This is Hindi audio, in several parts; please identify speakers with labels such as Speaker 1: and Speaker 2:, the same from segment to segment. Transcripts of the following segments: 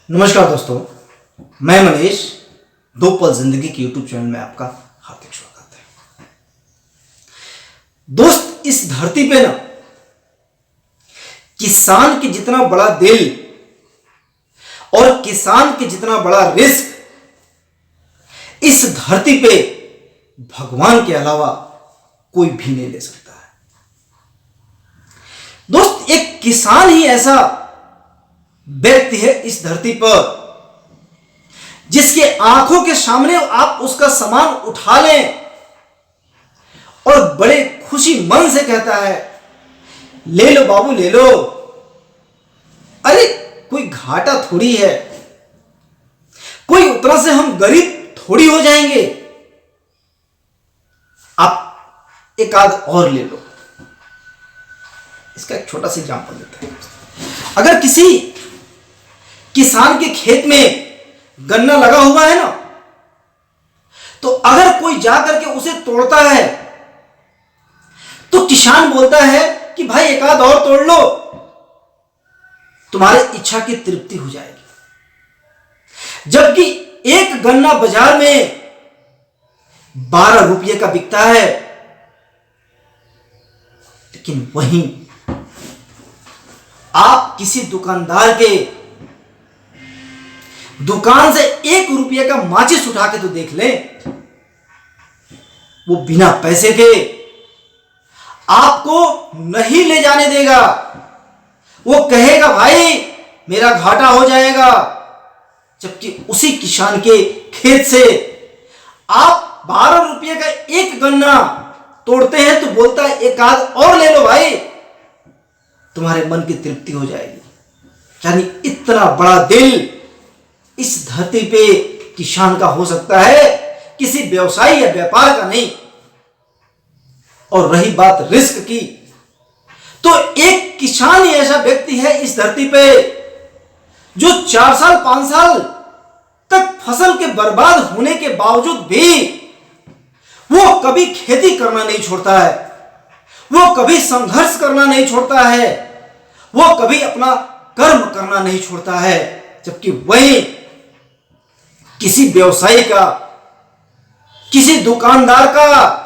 Speaker 1: नमस्कार दोस्तों, मैं मनीष। दो पल जिंदगी की यूट्यूब चैनल में आपका हार्दिक स्वागत है। दोस्त, इस धरती पे ना किसान के जितना बड़ा दिल और किसान के जितना बड़ा रिस्क इस धरती पे भगवान के अलावा कोई भी नहीं ले सकता है। दोस्त, एक किसान ही ऐसा व्यक्ति है इस धरती पर जिसके आंखों के सामने आप उसका सामान उठा लें और बड़े खुशी मन से कहता है, ले लो बाबू ले लो। अरे कोई घाटा थोड़ी है, कोई उतना से हम गरीब थोड़ी हो जाएंगे, आप एक आध और ले लो। इसका एक छोटा सा एग्जांपल देते हैं। अगर किसी किसान के खेत में गन्ना लगा हुआ है ना, तो अगर कोई जाकर के उसे तोड़ता है तो किसान बोलता है कि भाई एक आध और तोड़ लो, तुम्हारी इच्छा की तृप्ति हो जाएगी। जबकि एक गन्ना बाजार में 12 रुपये का बिकता है, लेकिन वहीं आप किसी दुकानदार के दुकान से 1 रुपये का माचिस उठा के तो देख लें, वो बिना पैसे के आपको नहीं ले जाने देगा। वो कहेगा भाई मेरा घाटा हो जाएगा। जबकि उसी किसान के खेत से आप 12 रुपये का एक गन्ना तोड़ते हैं तो बोलता है एक आध और ले लो भाई, तुम्हारे मन की तृप्ति हो जाएगी। यानी इतना बड़ा दिल इस धरती पे किसान का हो सकता है, किसी व्यवसायी या व्यापार का नहीं। और रही बात रिस्क की, तो एक किसान ही ऐसा व्यक्ति है इस धरती पे जो 4 साल 5 साल तक फसल के बर्बाद होने के बावजूद भी वो कभी खेती करना नहीं छोड़ता है, वो कभी संघर्ष करना नहीं छोड़ता है, वो कभी अपना कर्म करना नहीं छोड़ता है। जबकि वही किसी व्यवसायी का, किसी दुकानदार का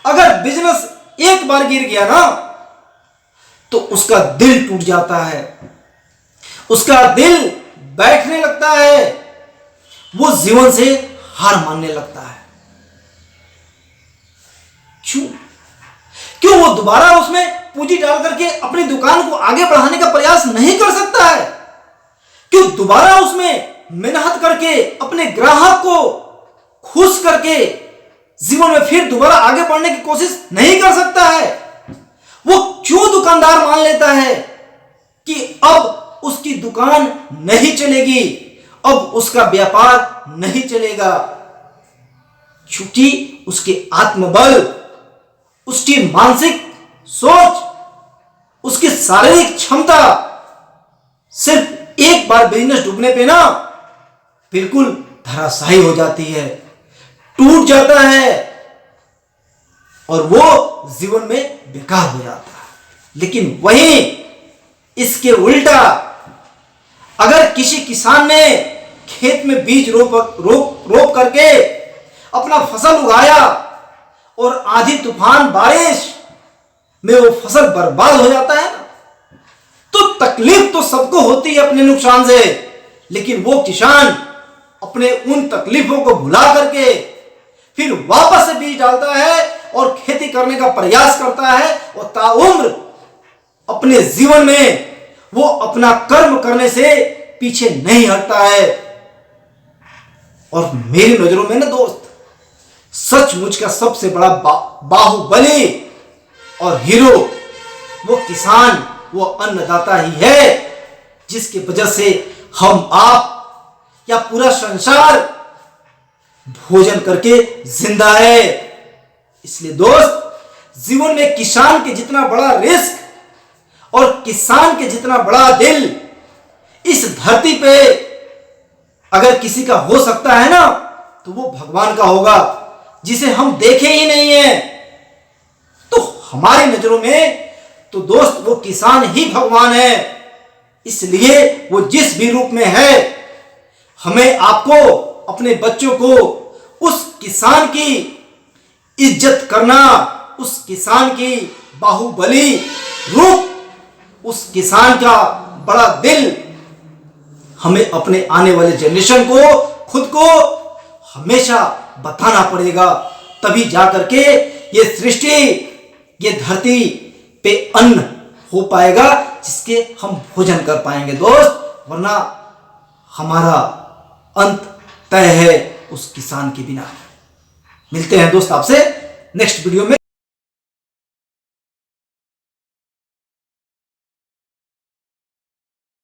Speaker 1: अगर बिजनेस एक बार गिर गया ना, तो उसका दिल टूट जाता है, उसका दिल बैठने लगता है, वो जीवन से हार मानने लगता है। क्यों वो दोबारा उसमें पूंजी डाल करके अपनी दुकान को आगे बढ़ाने का प्रयास नहीं कर सकता है? क्यों दोबारा उसमें मेहनत करके अपने ग्राहक को खुश करके जीवन में फिर दोबारा आगे बढ़ने की कोशिश नहीं कर सकता है? वो क्यों दुकानदार मान लेता है कि अब उसकी दुकान नहीं चलेगी, अब उसका व्यापार नहीं चलेगा? क्योंकि उसके आत्मबल, उसकी मानसिक सोच, उसकी शारीरिक क्षमता सिर्फ एक बार बिजनेस डूबने पे ना बिल्कुल धराशायी हो जाती है, टूट जाता है और वो जीवन में बेकार हो जाता है। लेकिन वहीं इसके उल्टा, अगर किसी किसान ने खेत में बीज रोप करके अपना फसल उगाया और आंधी तूफान बारिश में वो फसल बर्बाद हो जाता है, तो तकलीफ तो सबको होती है अपने नुकसान से। लेकिन वो किसान अपने उन तकलीफों को भुला करके फिर वापस से बीज डालता है और खेती करने का प्रयास करता है और ताउम्र अपने जीवन में वो अपना कर्म करने से पीछे नहीं हटता है। और मेरी नजरों में ना दोस्त, सचमुच का सबसे बड़ा बाहुबली और हीरो वो किसान, वो अन्नदाता ही है, जिसकी वजह से हम आप या पूरा संसार भोजन करके जिंदा है। इसलिए दोस्त, जीवन में किसान के जितना बड़ा रिस्क और किसान के जितना बड़ा दिल इस धरती पे अगर किसी का हो सकता है ना, तो वो भगवान का होगा, जिसे हम देखे ही नहीं है। तो हमारी नजरों में तो दोस्त वो किसान ही भगवान है। इसलिए वो जिस भी रूप में है, हमें आपको, अपने बच्चों को उस किसान की इज्जत करना, उस किसान की बाहुबली रूप, उस किसान का बड़ा दिल हमें अपने आने वाले जनरेशन को, खुद को हमेशा बताना पड़ेगा। तभी जाकर के ये सृष्टि, ये धरती पे अन्न हो पाएगा जिसके हम भोजन कर पाएंगे दोस्त, वरना हमारा अंत तय है उस किसान के बिना। मिलते हैं दोस्त आपसे नेक्स्ट वीडियो में।